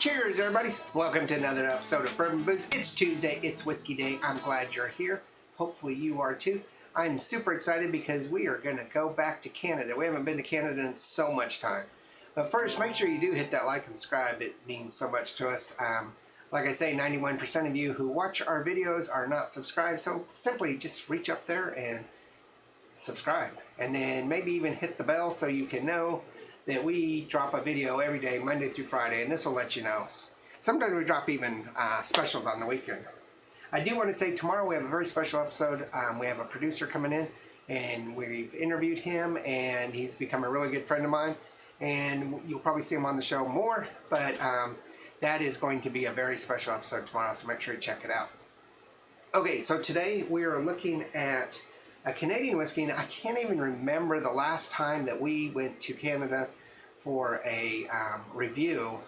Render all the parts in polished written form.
Cheers, everybody. Welcome to another episode of Bourbon Booze. It's Tuesday. It's Whiskey Day. I'm glad you're here. Hopefully you are too. I'm super excited because we are going to go back to Canada. We haven't been to Canada in so much time. But first, make sure you do hit that like and subscribe. It means so much to us. Like I say, 91% of you who watch our videos are not subscribed. So simply just reach up there and subscribe. And then maybe even hit the bell so you can know that we drop a video every day, Monday through Friday, and this will let you know. Sometimes we drop even specials on the weekend. I do want to say tomorrow we have a very special episode. We have a producer coming in, and we've interviewed him, and he's become a really good friend of mine, and you'll probably see him on the show more, but that is going to be a very special episode tomorrow, so make sure you check it out. Okay, so today we are looking at a Canadian whiskey, and I can't even remember the last time that we went to Canada for a review.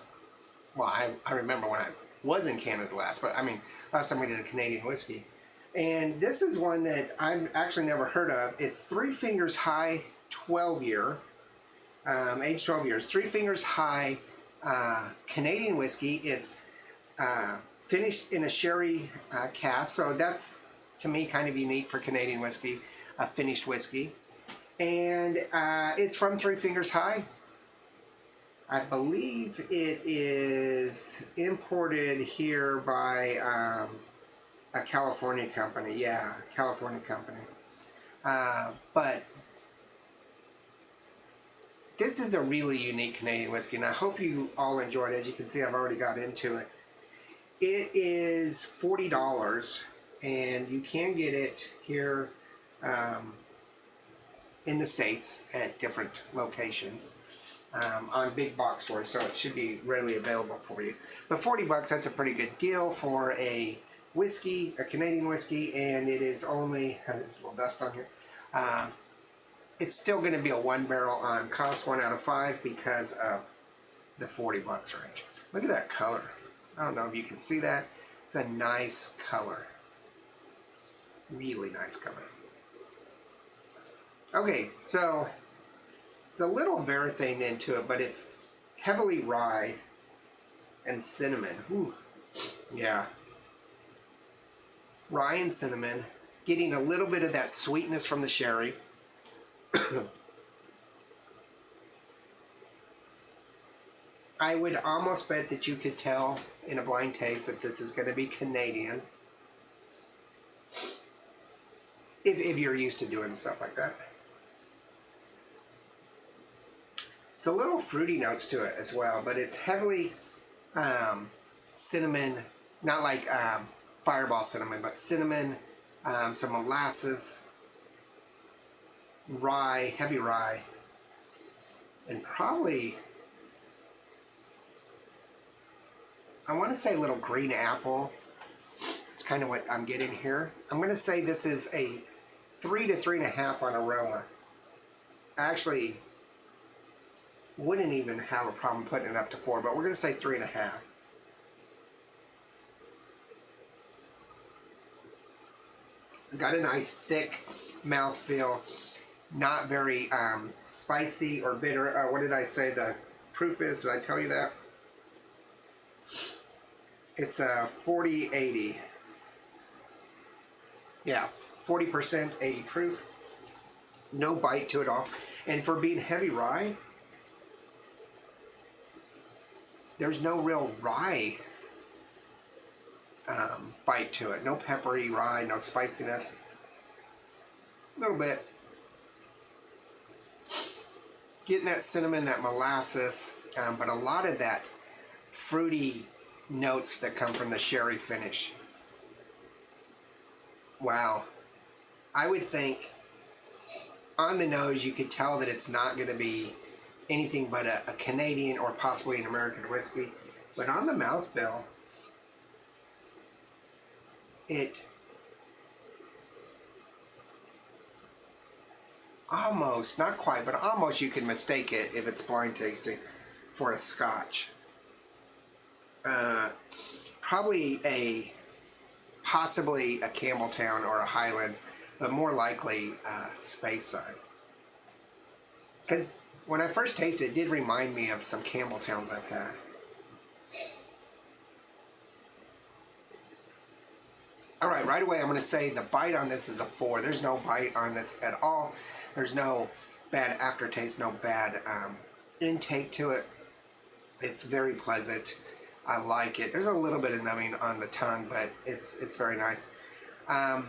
Well, I remember when I was in Canada last, but I mean, last time we did a Canadian whiskey. And this is one that I've actually never heard of. It's Three Fingers High 12-year, age 12 years. Three Fingers High Canadian whiskey. It's finished in a sherry cask, so that's, to me, kind of unique for Canadian whiskey, a finished whiskey. And it's from Three Fingers High. I believe it is imported here by a California company. Yeah, California company. But this is a really unique Canadian whiskey, and I hope you all enjoyed it. As you can see, I've already got into it. It is $40. And you can get it here in the States at different locations on big box stores, so it should be readily available for you. But $40, that's a pretty good deal for a whiskey, a Canadian whiskey, and it is only, there's a little dust on here, it's still going to be a one barrel on cost, 1 out of 5, because of the $40 range. Look at that color. I don't know if you can see that. It's a nice color. Really nice color. Okay, so it's a little Varathane into it, but it's heavily rye and cinnamon. Ooh, yeah. Rye and cinnamon, getting a little bit of that sweetness from the sherry. I would almost bet that you could tell in a blind taste that this is going to be Canadian. If you're used to doing stuff like that. It's a little fruity notes to it as well, but it's heavily cinnamon, not like Fireball cinnamon, but cinnamon, some molasses, rye, heavy rye, and probably, I want to say a little green apple. It's kind of what I'm getting here. I'm going to say this is a 3 to 3.5 on aroma. Actually, wouldn't even have a problem putting it up to 4, but we're going to say 3.5. Got a nice thick mouthfeel, not very spicy or bitter. What did I say the proof is? Did I tell you that? It's a 40-80. Yeah, 40%, 80 proof. No bite to it all. And for being heavy rye, there's no real rye bite to it. No peppery rye, no spiciness. A little bit. Getting that cinnamon, that molasses, but a lot of that fruity notes that come from the sherry finish. Wow. I would think on the nose you could tell that it's not going to be anything but a Canadian or possibly an American whiskey. But on the mouthfeel, it almost, not quite, but almost you can mistake it if it's blind tasting for a Scotch. Probably possibly a Campbelltown or a Highland, but more likely Speyside. Because when I first tasted it, it did remind me of some Campbelltowns I've had. All right away I'm going to say the bite on this is a 4. There's no bite on this at all. There's no bad aftertaste, no bad intake to it. It's very pleasant. I like it. There's a little bit of numbing on the tongue, but it's very nice. And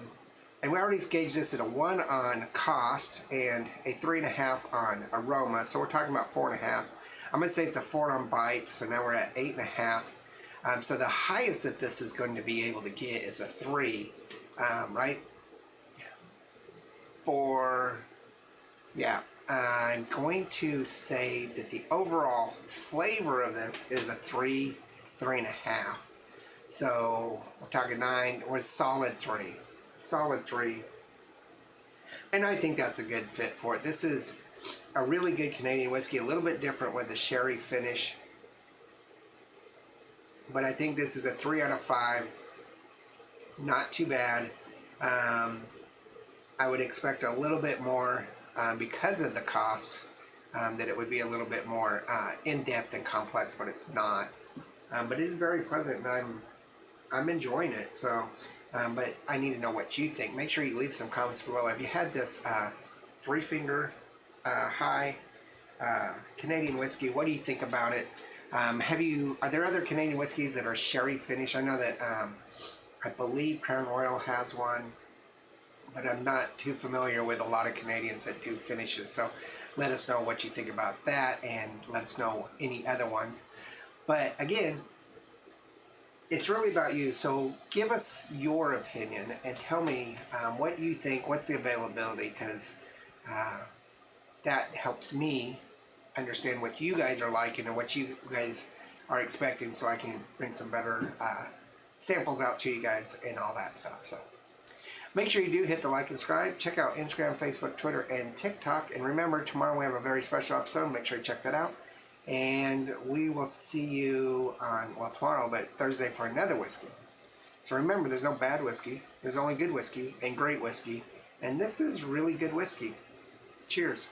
we already gauged this at a 1 on cost and a 3.5 on aroma. So we're talking about 4.5. I'm going to say it's a 4 on bite. So now we're at 8.5. So the highest that this is going to be able to get is a 3, right? I'm going to say that the overall flavor of this is a 3, 3.5. So we're talking 9, or solid 3. Solid 3. And I think that's a good fit for it. This is a really good Canadian whiskey, a little bit different with the sherry finish. But I think this is a 3 out of 5. Not too bad. I would expect a little bit more because of the cost, that it would be a little bit more in-depth and complex, but it's not. But it is very pleasant, and I'm enjoying it. So, but I need to know what you think. Make sure you leave some comments below. Have you had this 3-finger high Canadian whiskey? What do you think about it? Are there other Canadian whiskeys that are sherry finish? I know that I believe Crown Royal has one, but I'm not too familiar with a lot of Canadians that do finishes. So let us know what you think about that, and let us know any other ones. But again, it's really about you. So give us your opinion and tell me what you think, what's the availability, because that helps me understand what you guys are liking and what you guys are expecting, so I can bring some better samples out to you guys and all that stuff. So make sure you do hit the like and subscribe. Check out Instagram, Facebook, Twitter, and TikTok. And remember, tomorrow we have a very special episode. Make sure you check that out. And we will see you on, well, tomorrow, but Thursday for another whiskey. So remember, there's no bad whiskey. There's only good whiskey and great whiskey. And this is really good whiskey. Cheers.